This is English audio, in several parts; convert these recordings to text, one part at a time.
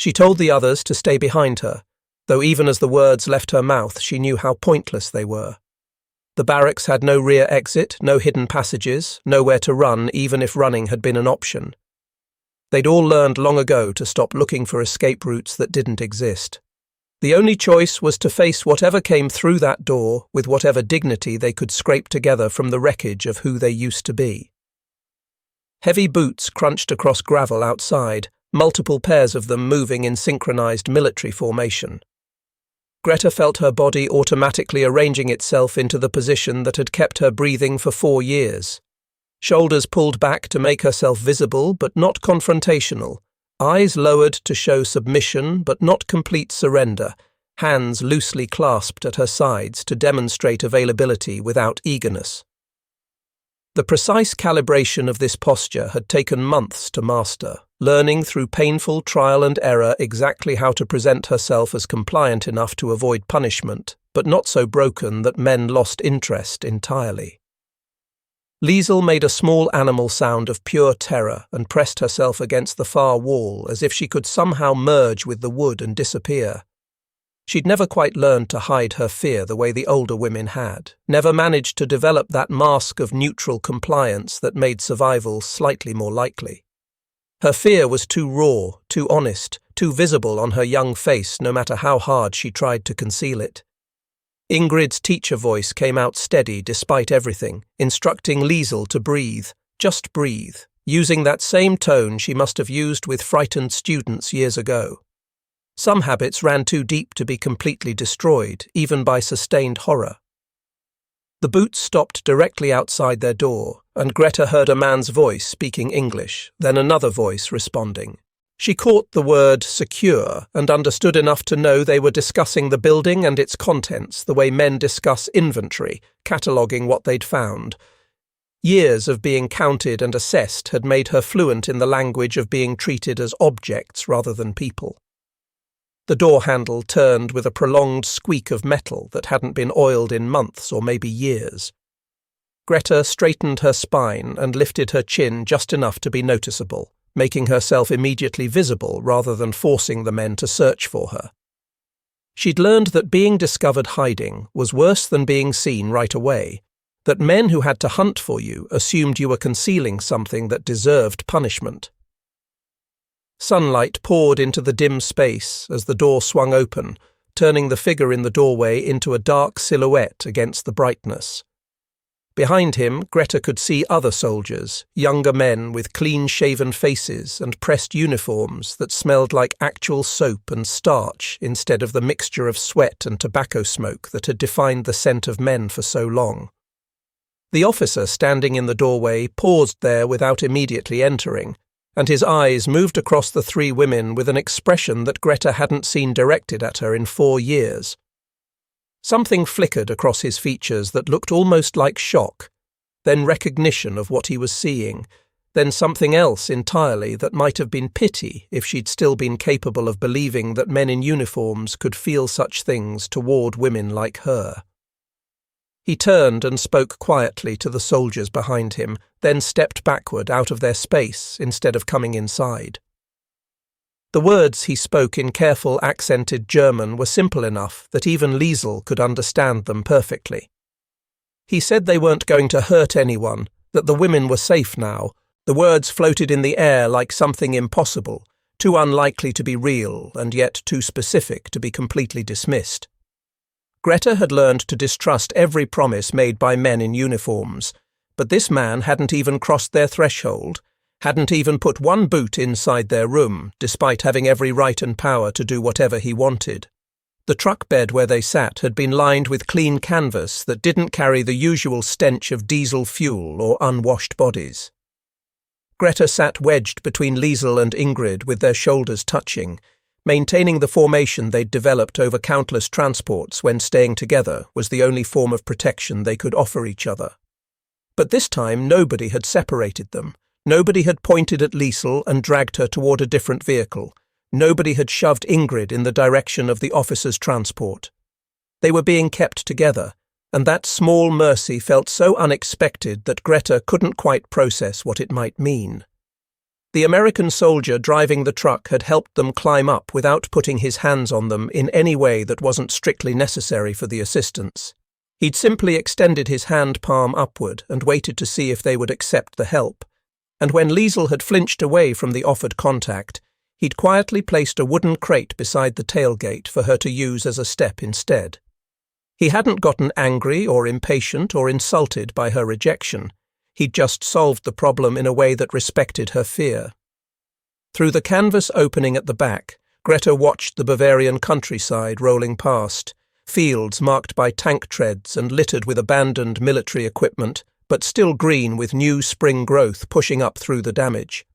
She told the others to stay behind her, though even as the words left her mouth she knew how pointless they were. The barracks had no rear exit, no hidden passages, nowhere to run even if running had been an option. They'd all learned long ago to stop looking for escape routes that didn't exist. The only choice was to face whatever came through that door with whatever dignity they could scrape together from the wreckage of who they used to be. Heavy boots crunched across gravel outside, multiple pairs of them moving in synchronized military formation. Greta felt her body automatically arranging itself into the position that had kept her breathing for 4 years. Shoulders pulled back to make herself visible but not confrontational, eyes lowered to show submission but not complete surrender, hands loosely clasped at her sides to demonstrate availability without eagerness. The precise calibration of this posture had taken months to master, learning through painful trial and error exactly how to present herself as compliant enough to avoid punishment, but not so broken that men lost interest entirely. Liesel made a small animal sound of pure terror and pressed herself against the far wall as if she could somehow merge with the wood and disappear. She'd never quite learned to hide her fear the way the older women had, never managed to develop that mask of neutral compliance that made survival slightly more likely. Her fear was too raw, too honest, too visible on her young face no matter how hard she tried to conceal it. Ingrid's teacher voice came out steady despite everything, instructing Liesel to breathe, just breathe, using that same tone she must have used with frightened students years ago. Some habits ran too deep to be completely destroyed, even by sustained horror. The boots stopped directly outside their door, and Greta heard a man's voice speaking English, then another voice responding. She caught the word secure and understood enough to know they were discussing the building and its contents the way men discuss inventory, cataloguing what they'd found. Years of being counted and assessed had made her fluent in the language of being treated as objects rather than people. The door handle turned with a prolonged squeak of metal that hadn't been oiled in months or maybe years. Greta straightened her spine and lifted her chin just enough to be noticeable, making herself immediately visible rather than forcing the men to search for her. She'd learned that being discovered hiding was worse than being seen right away, that men who had to hunt for you assumed you were concealing something that deserved punishment. Sunlight poured into the dim space as the door swung open, turning the figure in the doorway into a dark silhouette against the brightness. Behind him, Greta could see other soldiers, younger men with clean-shaven faces and pressed uniforms that smelled like actual soap and starch instead of the mixture of sweat and tobacco smoke that had defined the scent of men for so long. The officer standing in the doorway paused there without immediately entering, and his eyes moved across the 3 women with an expression that Greta hadn't seen directed at her in 4 years. Something flickered across his features that looked almost like shock, then recognition of what he was seeing, then something else entirely that might have been pity if she'd still been capable of believing that men in uniforms could feel such things toward women like her. He turned and spoke quietly to the soldiers behind him, then stepped backward out of their space instead of coming inside. The words he spoke in careful accented German were simple enough that even Liesel could understand them perfectly. He said they weren't going to hurt anyone, that the women were safe now. The words floated in the air like something impossible, too unlikely to be real and yet too specific to be completely dismissed. Greta had learned to distrust every promise made by men in uniforms, but this man hadn't even crossed their threshold, hadn't even put one boot inside their room, despite having every right and power to do whatever he wanted. The truck bed where they sat had been lined with clean canvas that didn't carry the usual stench of diesel fuel or unwashed bodies. Greta sat wedged between Liesel and Ingrid with their shoulders touching. Maintaining the formation they'd developed over countless transports when staying together was the only form of protection they could offer each other. But this time nobody had separated them. Nobody had pointed at Liesel and dragged her toward a different vehicle. Nobody had shoved Ingrid in the direction of the officer's transport. They were being kept together, and that small mercy felt so unexpected that Greta couldn't quite process what it might mean. The American soldier driving the truck had helped them climb up without putting his hands on them in any way that wasn't strictly necessary for the assistance. He'd simply extended his hand palm upward and waited to see if they would accept the help. And when Liesl had flinched away from the offered contact, he'd quietly placed a wooden crate beside the tailgate for her to use as a step instead. He hadn't gotten angry or impatient or insulted by her rejection. He'd just solved the problem in a way that respected her fear. Through the canvas opening at the back, Greta watched the Bavarian countryside rolling past, fields marked by tank treads and littered with abandoned military equipment, but still green with new spring growth pushing up through the damage.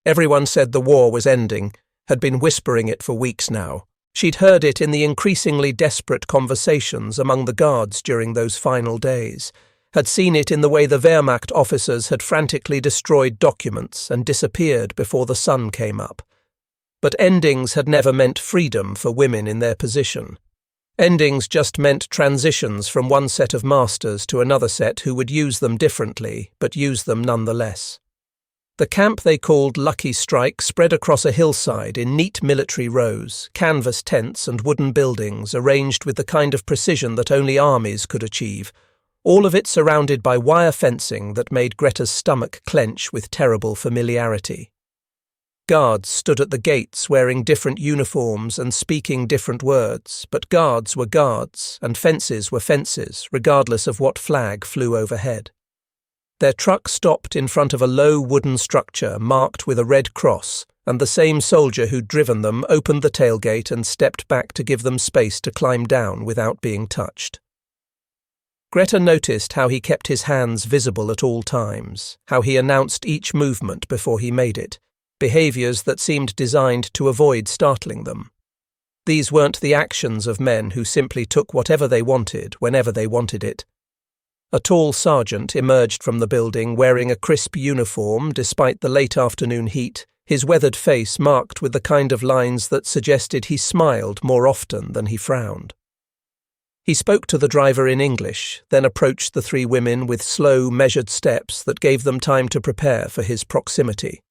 Everyone said the war was ending, had been whispering it for weeks now. She'd heard it in the increasingly desperate conversations among the guards during those final days, had seen it in the way the Wehrmacht officers had frantically destroyed documents and disappeared before the sun came up. But endings had never meant freedom for women in their position. Endings just meant transitions from one set of masters to another set who would use them differently, but use them nonetheless. The camp they called Lucky Strike spread across a hillside in neat military rows, canvas tents and wooden buildings arranged with the kind of precision that only armies could achieve, all of it surrounded by wire fencing that made Greta's stomach clench with terrible familiarity. Guards stood at the gates wearing different uniforms and speaking different words, but guards were guards and fences were fences, regardless of what flag flew overhead. Their truck stopped in front of a low wooden structure marked with a red cross, and the same soldier who'd driven them opened the tailgate and stepped back to give them space to climb down without being touched. Greta noticed how he kept his hands visible at all times, how he announced each movement before he made it, behaviours that seemed designed to avoid startling them. These weren't the actions of men who simply took whatever they wanted whenever they wanted it. A tall sergeant emerged from the building wearing a crisp uniform despite the late afternoon heat, his weathered face marked with the kind of lines that suggested he smiled more often than he frowned. He spoke to the driver in English, then approached the three women with slow, measured steps that gave them time to prepare for his proximity.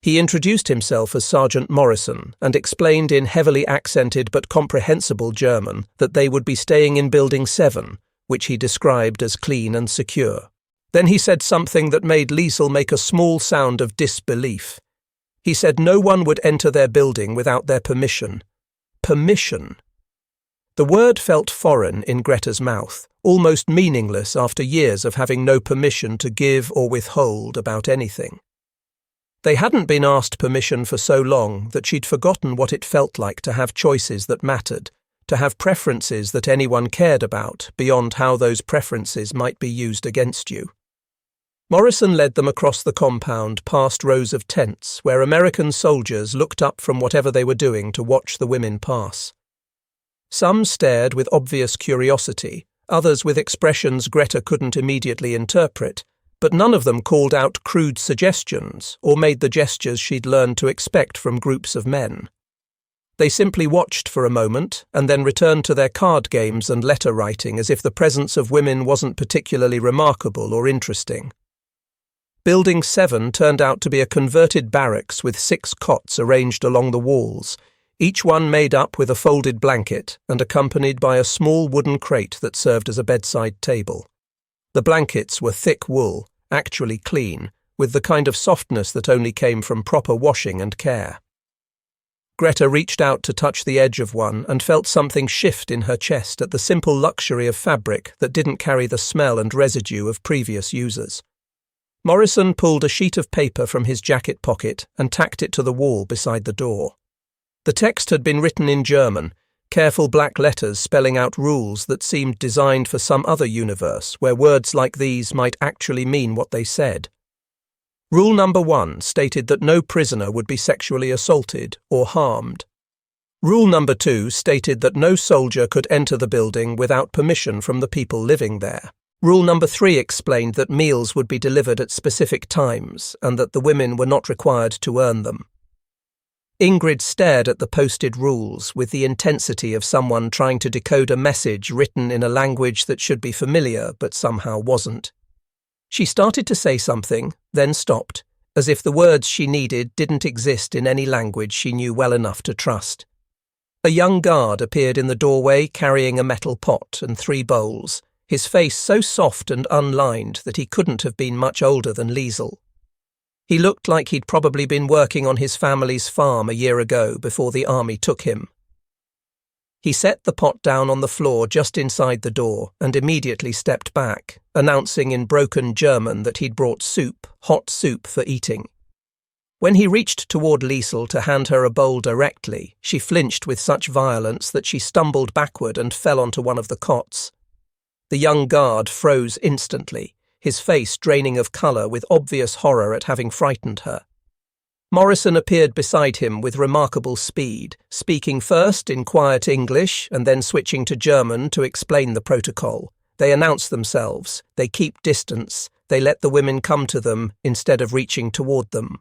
He introduced himself as Sergeant Morrison and explained in heavily accented but comprehensible German that they would be staying in Building 7, which he described as clean and secure. Then he said something that made Liesl make a small sound of disbelief. He said no one would enter their building without their permission. Permission. The word felt foreign in Greta's mouth, almost meaningless after years of having no permission to give or withhold about anything. They hadn't been asked permission for so long that she'd forgotten what it felt like to have choices that mattered, to have preferences that anyone cared about beyond how those preferences might be used against you. Morrison led them across the compound past rows of tents where American soldiers looked up from whatever they were doing to watch the women pass. Some stared with obvious curiosity, others with expressions Greta couldn't immediately interpret, but none of them called out crude suggestions or made the gestures she'd learned to expect from groups of men. They simply watched for a moment and then returned to their card games and letter writing as if the presence of women wasn't particularly remarkable or interesting. Building 7 turned out to be a converted barracks with 6 cots arranged along the walls, each one made up with a folded blanket and accompanied by a small wooden crate that served as a bedside table. The blankets were thick wool, actually clean, with the kind of softness that only came from proper washing and care. Greta reached out to touch the edge of one and felt something shift in her chest at the simple luxury of fabric that didn't carry the smell and residue of previous users. Morrison pulled a sheet of paper from his jacket pocket and tacked it to the wall beside the door. The text had been written in German, careful black letters spelling out rules that seemed designed for some other universe where words like these might actually mean what they said. Rule number 1 stated that no prisoner would be sexually assaulted or harmed. Rule number 2 stated that no soldier could enter the building without permission from the people living there. Rule number 3 explained that meals would be delivered at specific times and that the women were not required to earn them. Ingrid stared at the posted rules with the intensity of someone trying to decode a message written in a language that should be familiar but somehow wasn't. She started to say something, then stopped, as if the words she needed didn't exist in any language she knew well enough to trust. A young guard appeared in the doorway carrying a metal pot and 3 bowls, his face so soft and unlined that he couldn't have been much older than Liesel. He looked like he'd probably been working on his family's farm a year ago before the army took him. He set the pot down on the floor just inside the door and immediately stepped back, announcing in broken German that he'd brought soup, hot soup for eating. When he reached toward Liesel to hand her a bowl directly, she flinched with such violence that she stumbled backward and fell onto one of the cots. The young guard froze instantly, his face draining of colour with obvious horror at having frightened her. Morrison appeared beside him with remarkable speed, speaking first in quiet English and then switching to German to explain the protocol. They announce themselves, they keep distance, they let the women come to them instead of reaching toward them.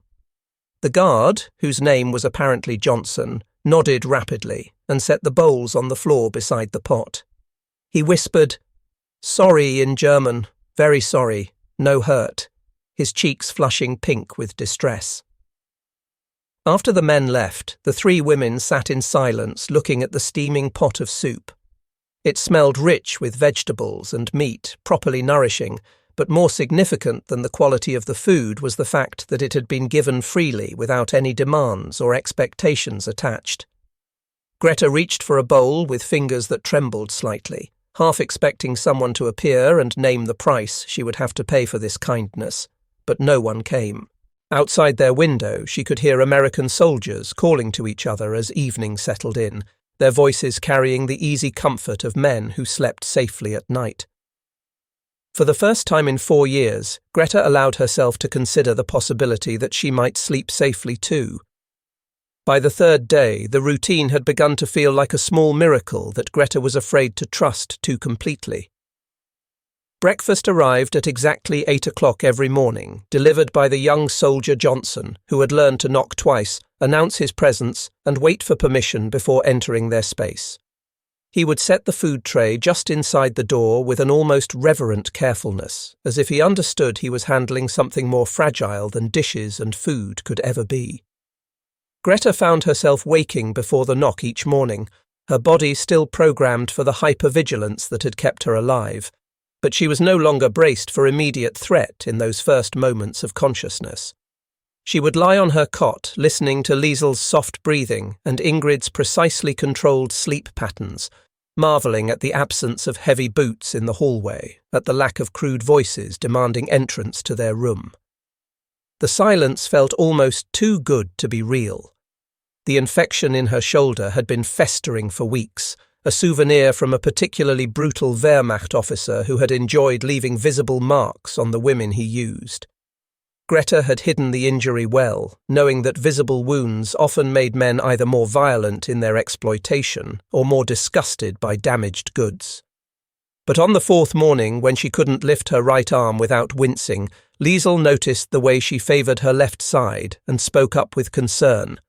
The guard, whose name was apparently Johnson, nodded rapidly and set the bowls on the floor beside the pot. He whispered, "Sorry," in German, "very sorry, no hurt," his cheeks flushing pink with distress. After the men left, the 3 women sat in silence looking at the steaming pot of soup. It smelled rich with vegetables and meat, properly nourishing, but more significant than the quality of the food was the fact that it had been given freely without any demands or expectations attached. Greta reached for a bowl with fingers that trembled slightly, half expecting someone to appear and name the price she would have to pay for this kindness, but no one came. Outside their window, she could hear American soldiers calling to each other as evening settled in, their voices carrying the easy comfort of men who slept safely at night. For the first time in 4 years, Greta allowed herself to consider the possibility that she might sleep safely too. By the 3rd day, the routine had begun to feel like a small miracle that Greta was afraid to trust too completely. Breakfast arrived at exactly 8 o'clock every morning, delivered by the young soldier Johnson, who had learned to knock twice, announce his presence, and wait for permission before entering their space. He would set the food tray just inside the door with an almost reverent carefulness, as if he understood he was handling something more fragile than dishes and food could ever be. Greta found herself waking before the knock each morning, her body still programmed for the hypervigilance that had kept her alive, but she was no longer braced for immediate threat in those first moments of consciousness. She would lie on her cot, listening to Liesel's soft breathing and Ingrid's precisely controlled sleep patterns, marvelling at the absence of heavy boots in the hallway, at the lack of crude voices demanding entrance to their room. The silence felt almost too good to be real. The infection in her shoulder had been festering for weeks, a souvenir from a particularly brutal Wehrmacht officer who had enjoyed leaving visible marks on the women he used. Greta had hidden the injury well, knowing that visible wounds often made men either more violent in their exploitation or more disgusted by damaged goods. But on the 4th morning, when she couldn't lift her right arm without wincing, Liesel noticed the way she favoured her left side and spoke up with concern.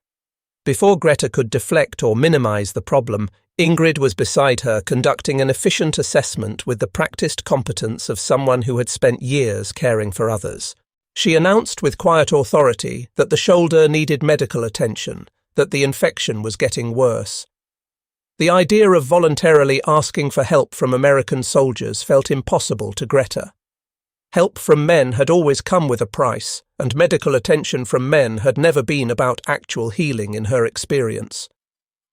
Before Greta could deflect or minimise the problem, Ingrid was beside her conducting an efficient assessment with the practised competence of someone who had spent years caring for others. She announced with quiet authority that the shoulder needed medical attention, that the infection was getting worse. The idea of voluntarily asking for help from American soldiers felt impossible to Greta. Help from men had always come with a price, and medical attention from men had never been about actual healing in her experience.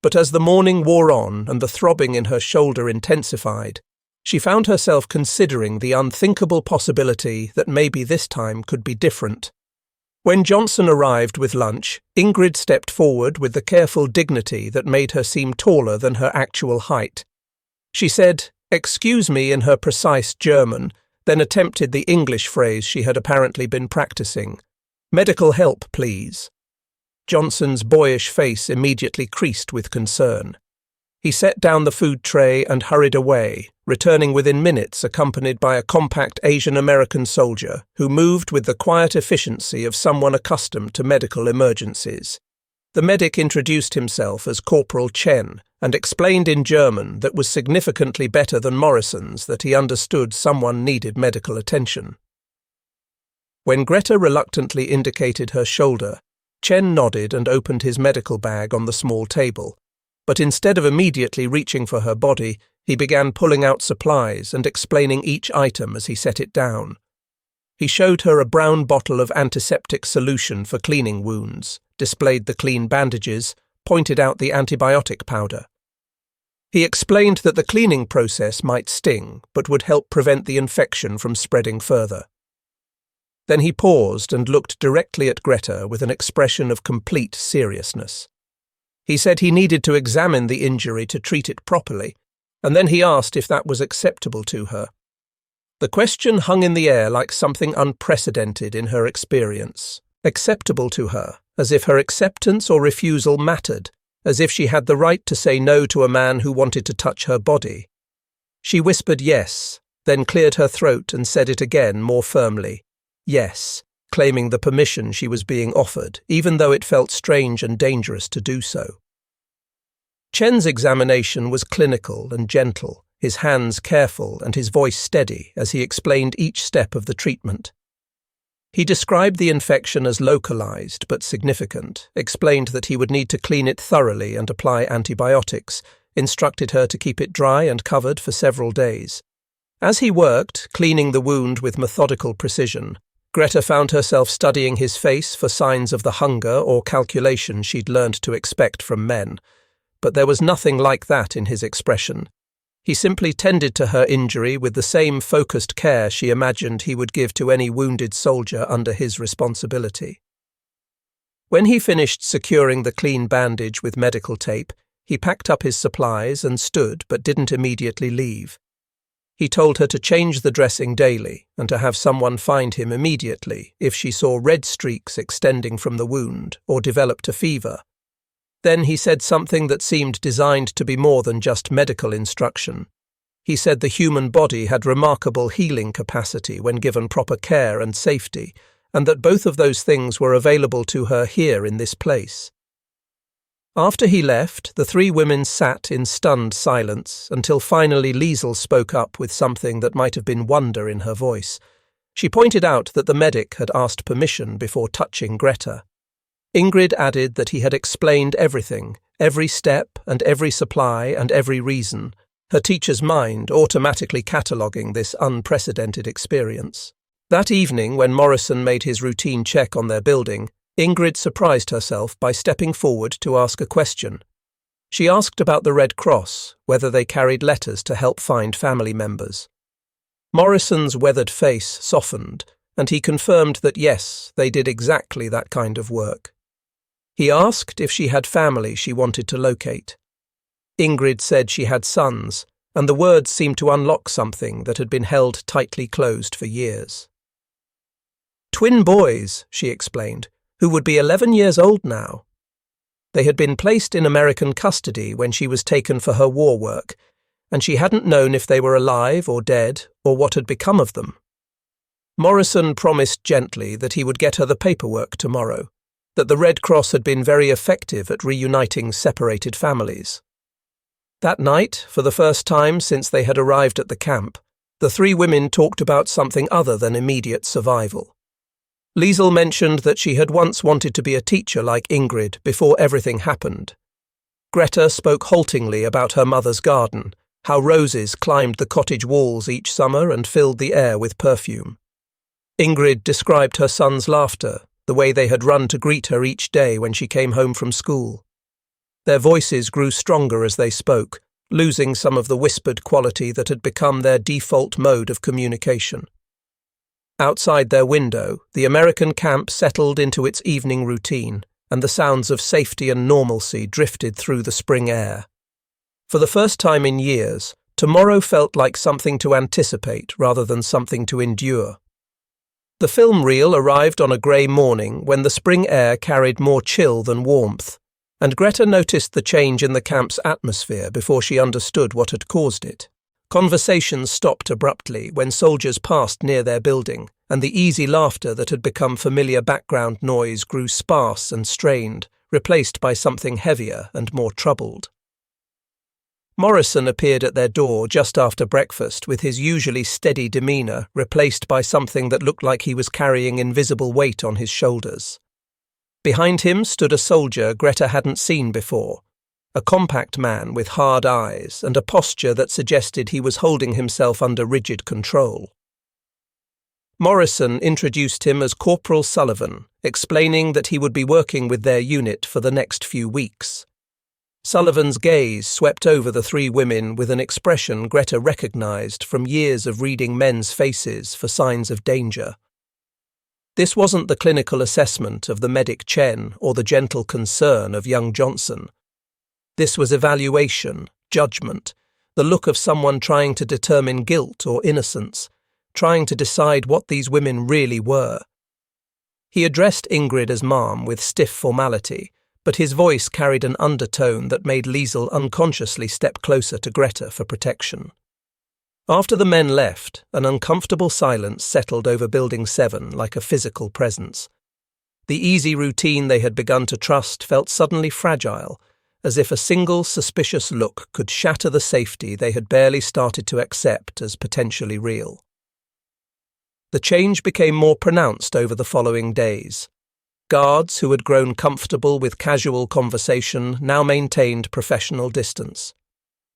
But as the morning wore on and the throbbing in her shoulder intensified, she found herself considering the unthinkable possibility that maybe this time could be different. When Johnson arrived with lunch, Ingrid stepped forward with the careful dignity that made her seem taller than her actual height. She said, "Excuse me," in her precise German, then attempted the English phrase she had apparently been practicing. "Medical help, please." Johnson's boyish face immediately creased with concern. He set down the food tray and hurried away, returning within minutes accompanied by a compact Asian-American soldier who moved with the quiet efficiency of someone accustomed to medical emergencies. The medic introduced himself as Corporal Chen and explained in German that was significantly better than Morrison's that he understood someone needed medical attention. When Greta reluctantly indicated her shoulder, Chen nodded and opened his medical bag on the small table, but instead of immediately reaching for her body, he began pulling out supplies and explaining each item as he set it down. He showed her a brown bottle of antiseptic solution for cleaning wounds, displayed the clean bandages, pointed out the antibiotic powder. He explained that the cleaning process might sting, but would help prevent the infection from spreading further. Then he paused and looked directly at Greta with an expression of complete seriousness. He said he needed to examine the injury to treat it properly, and then he asked if that was acceptable to her. The question hung in the air like something unprecedented in her experience. Acceptable to her, as if her acceptance or refusal mattered, as if she had the right to say no to a man who wanted to touch her body. She whispered yes, then cleared her throat and said it again more firmly. Yes, claiming the permission she was being offered, even though it felt strange and dangerous to do so. Chen's examination was clinical and gentle, his hands careful and his voice steady as he explained each step of the treatment. He described the infection as localized but significant, explained that he would need to clean it thoroughly and apply antibiotics, instructed her to keep it dry and covered for several days. As he worked, cleaning the wound with methodical precision, Greta found herself studying his face for signs of the hunger or calculation she'd learned to expect from men. But there was nothing like that in his expression. He simply tended to her injury with the same focused care she imagined he would give to any wounded soldier under his responsibility. When he finished securing the clean bandage with medical tape, he packed up his supplies and stood but didn't immediately leave. He told her to change the dressing daily and to have someone find him immediately if she saw red streaks extending from the wound or developed a fever. Then he said something that seemed designed to be more than just medical instruction. He said the human body had remarkable healing capacity when given proper care and safety, and that both of those things were available to her here in this place. After he left, the three women sat in stunned silence until finally Liesel spoke up with something that might have been wonder in her voice. She pointed out that the medic had asked permission before touching Greta. Ingrid added that he had explained everything, every step and every supply and every reason, her teacher's mind automatically cataloguing this unprecedented experience. That evening, when Morrison made his routine check on their building, Ingrid surprised herself by stepping forward to ask a question. She asked about the Red Cross, whether they carried letters to help find family members. Morrison's weathered face softened, and he confirmed that yes, they did exactly that kind of work. He asked if she had family she wanted to locate. Ingrid said she had sons, and the words seemed to unlock something that had been held tightly closed for years. Twin boys, she explained, who would be 11 years old now. They had been placed in American custody when she was taken for her war work, and she hadn't known if they were alive or dead or what had become of them. Morrison promised gently that he would get her the paperwork tomorrow, that the Red Cross had been very effective at reuniting separated families. That night, for the first time since they had arrived at the camp, the three women talked about something other than immediate survival. Liesel mentioned that she had once wanted to be a teacher like Ingrid before everything happened. Greta spoke haltingly about her mother's garden, how roses climbed the cottage walls each summer and filled the air with perfume. Ingrid described her son's laughter, the way they had run to greet her each day when she came home from school. Their voices grew stronger as they spoke, losing some of the whispered quality that had become their default mode of communication. Outside their window, the American camp settled into its evening routine, and the sounds of safety and normalcy drifted through the spring air. For the first time in years, tomorrow felt like something to anticipate rather than something to endure. The film reel arrived on a grey morning when the spring air carried more chill than warmth, and Greta noticed the change in the camp's atmosphere before she understood what had caused it. Conversations stopped abruptly when soldiers passed near their building, and the easy laughter that had become familiar background noise grew sparse and strained, replaced by something heavier and more troubled. Morrison appeared at their door just after breakfast with his usually steady demeanour replaced by something that looked like he was carrying invisible weight on his shoulders. Behind him stood a soldier Greta hadn't seen before, a compact man with hard eyes and a posture that suggested he was holding himself under rigid control. Morrison introduced him as Corporal Sullivan, explaining that he would be working with their unit for the next few weeks. Sullivan's gaze swept over the three women with an expression Greta recognized from years of reading men's faces for signs of danger. This wasn't the clinical assessment of the medic Chen or the gentle concern of young Johnson. This was evaluation, judgment, the look of someone trying to determine guilt or innocence, trying to decide what these women really were. He addressed Ingrid as Mom with stiff formality, but his voice carried an undertone that made Liesel unconsciously step closer to Greta for protection. After the men left, an uncomfortable silence settled over Building 7 like a physical presence. The easy routine they had begun to trust felt suddenly fragile, as if a single suspicious look could shatter the safety they had barely started to accept as potentially real. The change became more pronounced over the following days. Guards who had grown comfortable with casual conversation now maintained professional distance.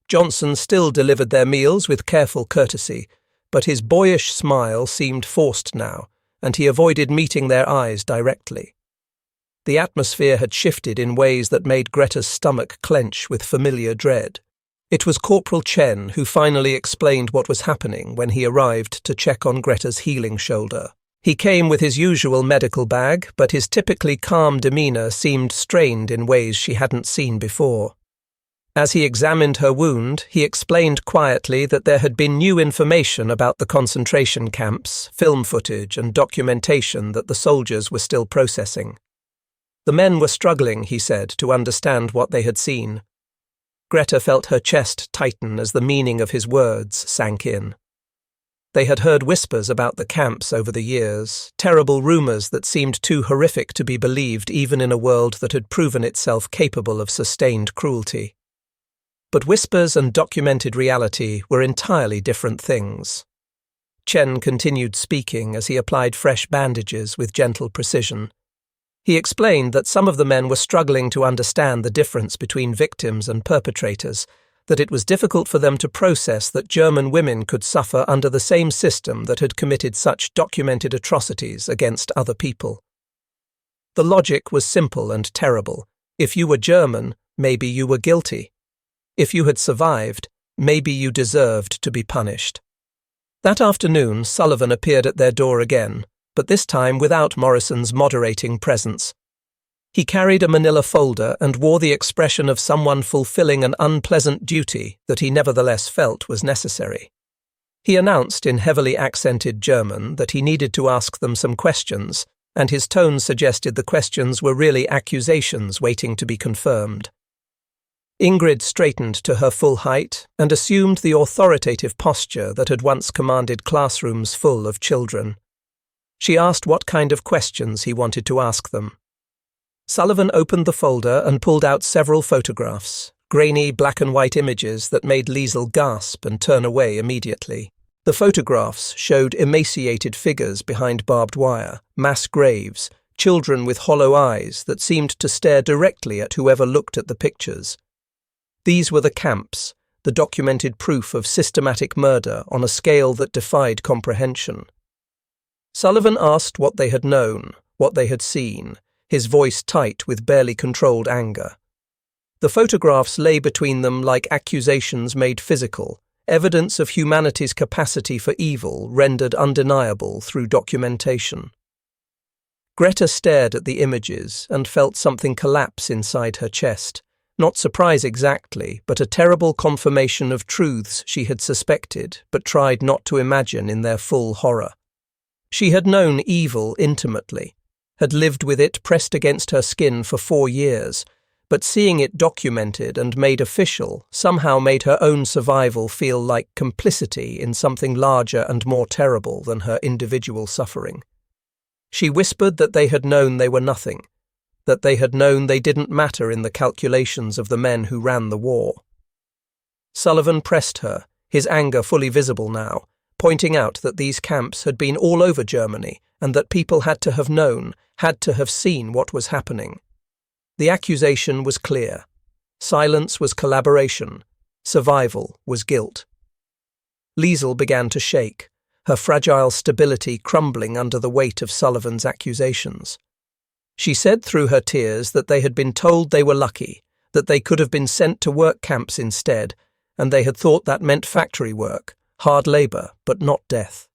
Johnson still delivered their meals with careful courtesy, but his boyish smile seemed forced now, and he avoided meeting their eyes directly. The atmosphere had shifted in ways that made Greta's stomach clench with familiar dread. It was Corporal Chen who finally explained what was happening when he arrived to check on Greta's healing shoulder. He came with his usual medical bag, but his typically calm demeanour seemed strained in ways she hadn't seen before. As he examined her wound, he explained quietly that there had been new information about the concentration camps, film footage and documentation that the soldiers were still processing. The men were struggling, he said, to understand what they had seen. Greta felt her chest tighten as the meaning of his words sank in. They had heard whispers about the camps over the years, terrible rumours that seemed too horrific to be believed even in a world that had proven itself capable of sustained cruelty. But whispers and documented reality were entirely different things. Chen continued speaking as he applied fresh bandages with gentle precision. He explained that some of the men were struggling to understand the difference between victims and perpetrators, that it was difficult for them to process that German women could suffer under the same system that had committed such documented atrocities against other people. The logic was simple and terrible. If you were German, maybe you were guilty. If you had survived, maybe you deserved to be punished. That afternoon, Sullivan appeared at their door again, but this time without Morrison's moderating presence. He carried a manila folder and wore the expression of someone fulfilling an unpleasant duty that he nevertheless felt was necessary. He announced in heavily accented German that he needed to ask them some questions, and his tone suggested the questions were really accusations waiting to be confirmed. Ingrid straightened to her full height and assumed the authoritative posture that had once commanded classrooms full of children. She asked what kind of questions he wanted to ask them. Sullivan opened the folder and pulled out several photographs, grainy black-and-white images that made Liesel gasp and turn away immediately. The photographs showed emaciated figures behind barbed wire, mass graves, children with hollow eyes that seemed to stare directly at whoever looked at the pictures. These were the camps, the documented proof of systematic murder on a scale that defied comprehension. Sullivan asked what they had known, what they had seen, his voice tight with barely controlled anger. The photographs lay between them like accusations made physical, evidence of humanity's capacity for evil rendered undeniable through documentation. Greta stared at the images and felt something collapse inside her chest, not surprise exactly, but a terrible confirmation of truths she had suspected but tried not to imagine in their full horror. She had known evil intimately, had lived with it pressed against her skin for 4 years, but seeing it documented and made official somehow made her own survival feel like complicity in something larger and more terrible than her individual suffering. She whispered that they had known they were nothing, that they had known they didn't matter in the calculations of the men who ran the war. Sullivan pressed her, his anger fully visible now, pointing out that these camps had been all over Germany and that people had to have known, had to have seen what was happening. The accusation was clear. Silence was collaboration. Survival was guilt. Liesel began to shake, her fragile stability crumbling under the weight of Sullivan's accusations. She said through her tears that they had been told they were lucky, that they could have been sent to work camps instead, and they had thought that meant factory work, hard labour, but not death.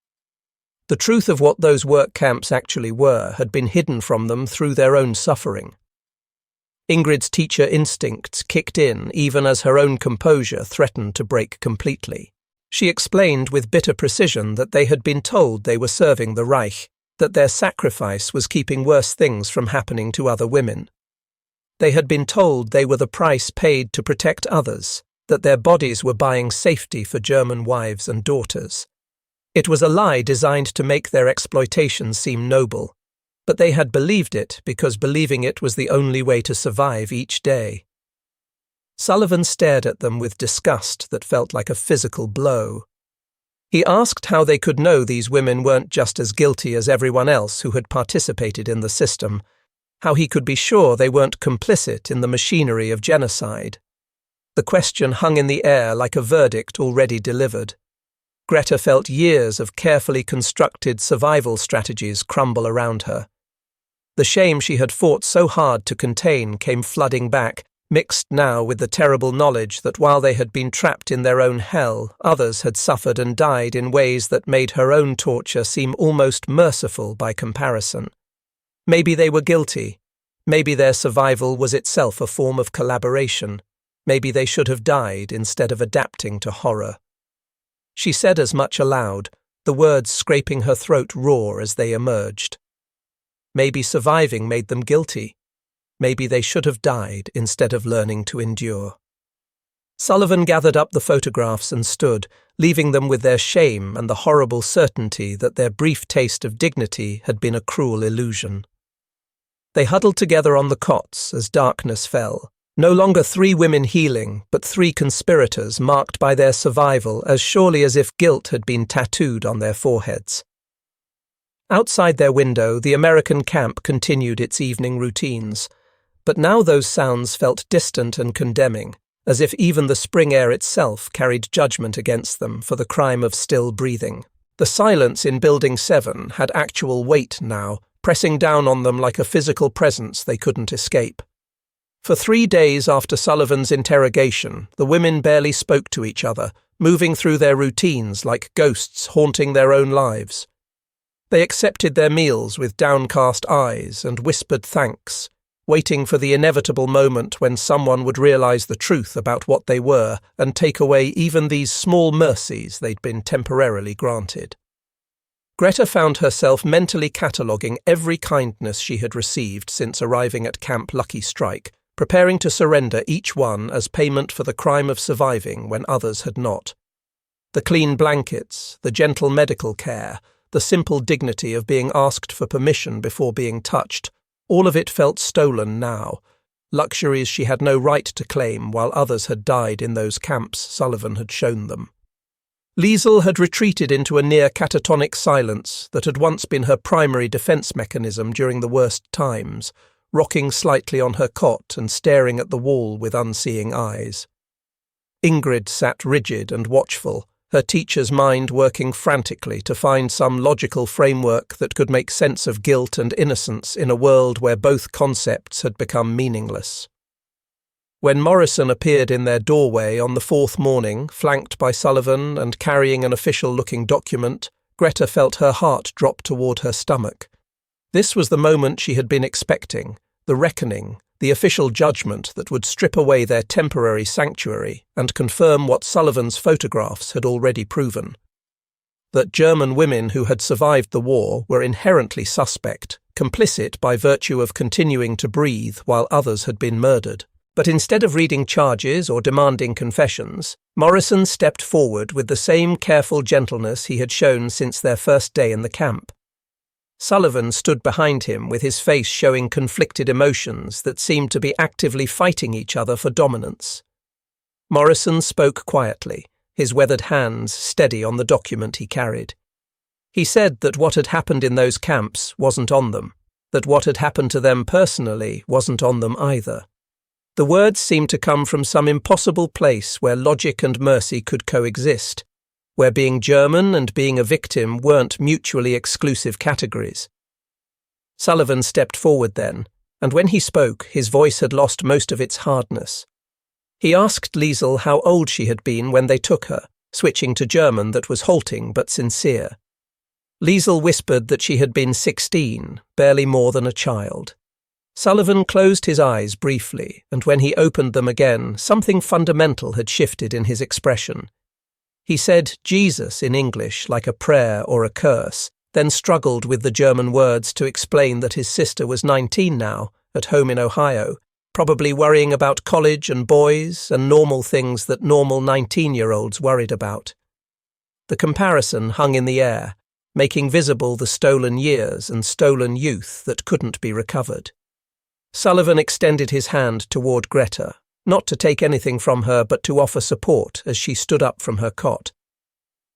The truth of what those work camps actually were had been hidden from them through their own suffering. Ingrid's teacher instincts kicked in even as her own composure threatened to break completely. She explained with bitter precision that they had been told they were serving the Reich, that their sacrifice was keeping worse things from happening to other women. They had been told they were the price paid to protect others, that their bodies were buying safety for German wives and daughters. It was a lie designed to make their exploitation seem noble, but they had believed it because believing it was the only way to survive each day. Sullivan stared at them with disgust that felt like a physical blow. He asked how they could know these women weren't just as guilty as everyone else who had participated in the system, how he could be sure they weren't complicit in the machinery of genocide. The question hung in the air like a verdict already delivered. Greta felt years of carefully constructed survival strategies crumble around her. The shame she had fought so hard to contain came flooding back, mixed now with the terrible knowledge that while they had been trapped in their own hell, others had suffered and died in ways that made her own torture seem almost merciful by comparison. Maybe they were guilty. Maybe their survival was itself a form of collaboration. Maybe they should have died instead of adapting to horror. She said as much aloud, the words scraping her throat raw as they emerged. Maybe surviving made them guilty. Maybe they should have died instead of learning to endure. Sullivan gathered up the photographs and stood, leaving them with their shame and the horrible certainty that their brief taste of dignity had been a cruel illusion. They huddled together on the cots as darkness fell, no longer 3 women healing, but 3 conspirators marked by their survival as surely as if guilt had been tattooed on their foreheads. Outside their window, the American camp continued its evening routines, but now those sounds felt distant and condemning, as if even the spring air itself carried judgment against them for the crime of still breathing. The silence in Building 7 had actual weight now, pressing down on them like a physical presence they couldn't escape. For 3 days after Sullivan's interrogation, the women barely spoke to each other, moving through their routines like ghosts haunting their own lives. They accepted their meals with downcast eyes and whispered thanks, waiting for the inevitable moment when someone would realize the truth about what they were and take away even these small mercies they'd been temporarily granted. Greta found herself mentally cataloguing every kindness she had received since arriving at Camp Lucky Strike, preparing to surrender each one as payment for the crime of surviving when others had not. The clean blankets, the gentle medical care, the simple dignity of being asked for permission before being touched, all of it felt stolen now, luxuries she had no right to claim while others had died in those camps Sullivan had shown them. Liesel had retreated into a near catatonic silence that had once been her primary defence mechanism during the worst times, rocking slightly on her cot and staring at the wall with unseeing eyes. Ingrid sat rigid and watchful, her teacher's mind working frantically to find some logical framework that could make sense of guilt and innocence in a world where both concepts had become meaningless. When Morrison appeared in their doorway on the 4th morning, flanked by Sullivan and carrying an official-looking document, Greta felt her heart drop toward her stomach. This was the moment she had been expecting, the reckoning, the official judgment that would strip away their temporary sanctuary and confirm what Sullivan's photographs had already proven. That German women who had survived the war were inherently suspect, complicit by virtue of continuing to breathe while others had been murdered. But instead of reading charges or demanding confessions, Morrison stepped forward with the same careful gentleness he had shown since their first day in the camp. Sullivan stood behind him with his face showing conflicted emotions that seemed to be actively fighting each other for dominance. Morrison spoke quietly, his weathered hands steady on the document he carried. He said that what had happened in those camps wasn't on them, that what had happened to them personally wasn't on them either. The words seemed to come from some impossible place where logic and mercy could coexist, where being German and being a victim weren't mutually exclusive categories. Sullivan stepped forward then, and when he spoke, his voice had lost most of its hardness. He asked Liesel how old she had been when they took her, switching to German that was halting but sincere. Liesel whispered that she had been 16, barely more than a child. Sullivan closed his eyes briefly, and when he opened them again, something fundamental had shifted in his expression. He said Jesus in English like a prayer or a curse, then struggled with the German words to explain that his sister was 19 now, at home in Ohio, probably worrying about college and boys and normal things that normal 19-year-olds worried about. The comparison hung in the air, making visible the stolen years and stolen youth that couldn't be recovered. Sullivan extended his hand toward Greta, not to take anything from her but to offer support as she stood up from her cot.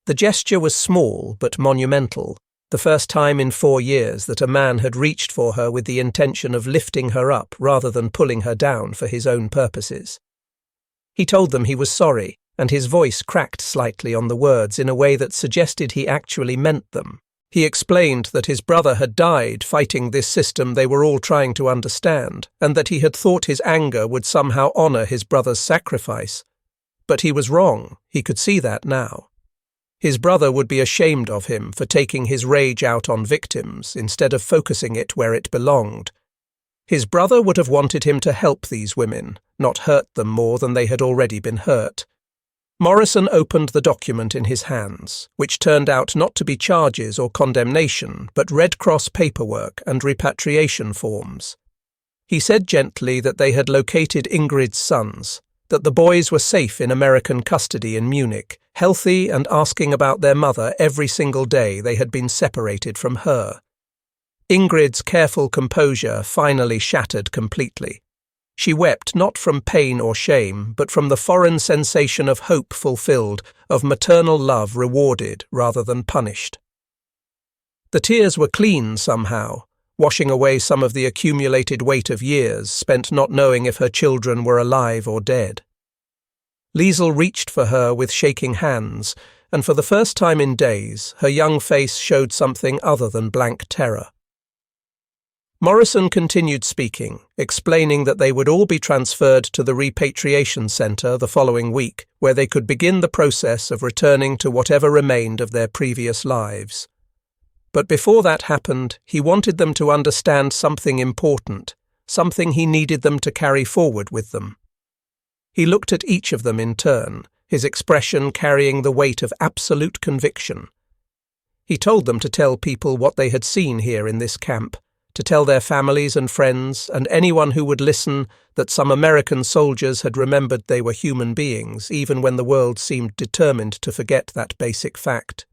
The gesture was small but monumental, the first time in 4 years that a man had reached for her with the intention of lifting her up rather than pulling her down for his own purposes. He told them he was sorry, and his voice cracked slightly on the words in a way that suggested he actually meant them. He explained that his brother had died fighting this system they were all trying to understand, and that he had thought his anger would somehow honor his brother's sacrifice. But he was wrong, he could see that now. His brother would be ashamed of him for taking his rage out on victims instead of focusing it where it belonged. His brother would have wanted him to help these women, not hurt them more than they had already been hurt. Morrison opened the document in his hands, which turned out not to be charges or condemnation, but Red Cross paperwork and repatriation forms. He said gently that they had located Ingrid's sons, that the boys were safe in American custody in Munich, healthy and asking about their mother every single day they had been separated from her. Ingrid's careful composure finally shattered completely. She wept not from pain or shame, but from the foreign sensation of hope fulfilled, of maternal love rewarded rather than punished. The tears were clean somehow, washing away some of the accumulated weight of years spent not knowing if her children were alive or dead. Liesel reached for her with shaking hands, and for the first time in days, her young face showed something other than blank terror. Morrison continued speaking, explaining that they would all be transferred to the repatriation centre the following week, where they could begin the process of returning to whatever remained of their previous lives. But before that happened, he wanted them to understand something important, something he needed them to carry forward with them. He looked at each of them in turn, his expression carrying the weight of absolute conviction. He told them to tell people what they had seen here in this camp, to tell their families and friends and anyone who would listen that some American soldiers had remembered they were human beings, even when the world seemed determined to forget that basic fact.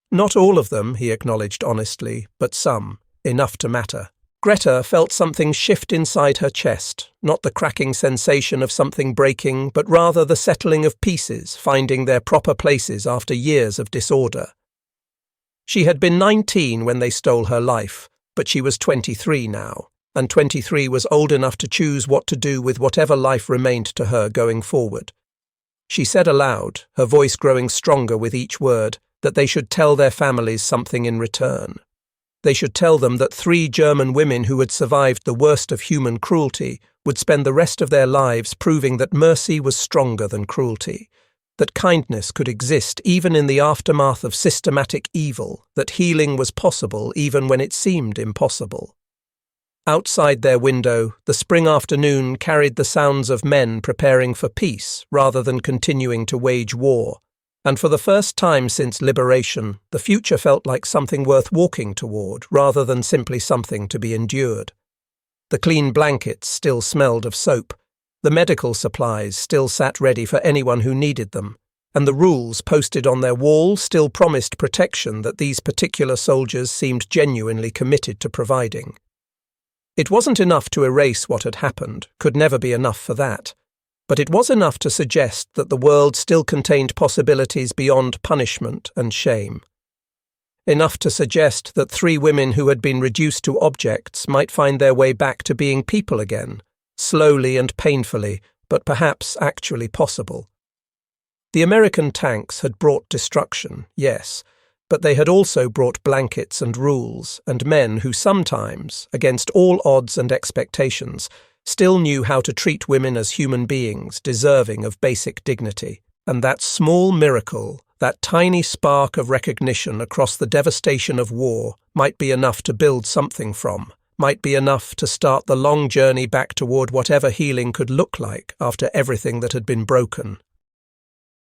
Not all of them, he acknowledged honestly, but some, enough to matter. Greta felt something shift inside her chest, not the cracking sensation of something breaking, but rather the settling of pieces, finding their proper places after years of disorder. She had been 19 when they stole her life, but she was 23 now, and 23 was old enough to choose what to do with whatever life remained to her going forward. She said aloud, her voice growing stronger with each word, that they should tell their families something in return. They should tell them that 3 German women who had survived the worst of human cruelty would spend the rest of their lives proving that mercy was stronger than cruelty, that kindness could exist even in the aftermath of systematic evil, that healing was possible even when it seemed impossible. Outside their window, the spring afternoon carried the sounds of men preparing for peace rather than continuing to wage war, and for the first time since liberation, the future felt like something worth walking toward rather than simply something to be endured. The clean blankets still smelled of soap, the medical supplies still sat ready for anyone who needed them, and the rules posted on their wall still promised protection that these particular soldiers seemed genuinely committed to providing. It wasn't enough to erase what had happened, could never be enough for that. But it was enough to suggest that the world still contained possibilities beyond punishment and shame. Enough to suggest that 3 women who had been reduced to objects might find their way back to being people again, slowly and painfully, but perhaps actually possible. The American tanks had brought destruction, yes, but they had also brought blankets and rules, and men who sometimes, against all odds and expectations, still knew how to treat women as human beings deserving of basic dignity. And that small miracle, that tiny spark of recognition across the devastation of war, might be enough to build something from, might be enough to start the long journey back toward whatever healing could look like after everything that had been broken.